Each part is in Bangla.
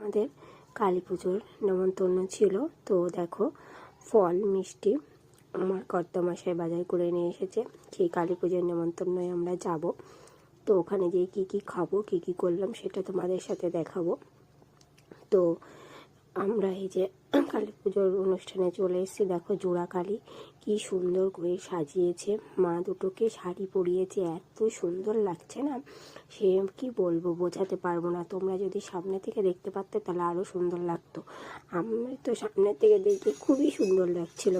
আমাদের কালী পুজোর নেমন্তন্ন ছিল। তো দেখো ফল মিষ্টি আমার কর্তামশাই বাজার করে নিয়ে এসেছে। সেই কালী পুজোর নেমন্তন্নয় আমরা যাব। তো ওখানে যেয়ে কী কী খাবো, কী কী করলাম সেটা তোমাদের সাথে দেখাবো। তো আমরা এই যে কালী পুজোর অনুষ্ঠানে চলে এসেছি। দেখো জোড়া কালী কি সুন্দর করে সাজিয়েছে, মা দুটোকে শাড়ি পরিয়েছে, এত সুন্দর লাগছে না, সে কি বলবো, বোঝাতে পারবো না। তোমরা যদি সামনে থেকে দেখতে পারতে তাহলে আরও সুন্দর লাগতো। আমি তো সামনে থেকে দেখে খুবই সুন্দর লাগছিল।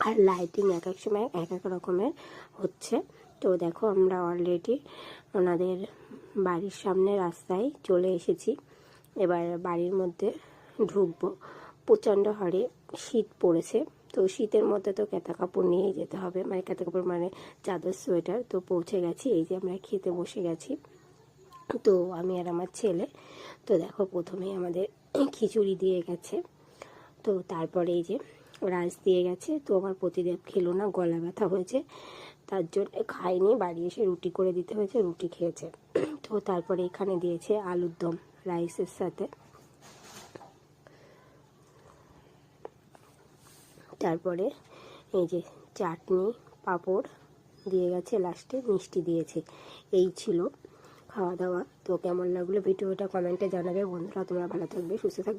আর লাইটিং এক এক সময় এক এক রকমের হচ্ছে। তো দেখো আমরা অলরেডি ওনাদের বাড়ির সামনে রাস্তায় চলে এসেছি। এবার বাড়ির মধ্যে ঢুকবো। প্রচণ্ড হারে শীত পড়েছে, তো শীতের মধ্যে তো কাঁথা কাপড় নিয়ে যেতে হবে, মানে কাঁথা কাপড় মানে চাদর সোয়েটার। তো পৌঁছে গেছি, এই যে আমরা খেতে বসে গেছি। তো আমি আর আমার ছেলে। তো দেখো প্রথমেই আমাদের খিচুড়ি দিয়ে গেছে, তো তারপরে এই যে রাইস দিয়ে গেছে। তো আমার প্রতিদেব খেলো না, গলা ব্যথা হয়েছে, তার জন্য খাইনি, বাড়ি এসে রুটি করে দিতে হয়েছে, রুটি খেয়েছে। তো তারপরে এখানে দিয়েছে আলুর দম রাইসের সাথে। তারপরে এই যে চাটনি পাঁপড় দিয়ে গেছে, লাস্টে মিষ্টি দিয়েছে। এই ছিল খাওয়া দাওয়া। তো কেমন লাগলো ভিডিওটা কমেন্টে জানাবে বন্ধুরা। তোমরা ভালো থাকবে, সুস্থ থাকবে।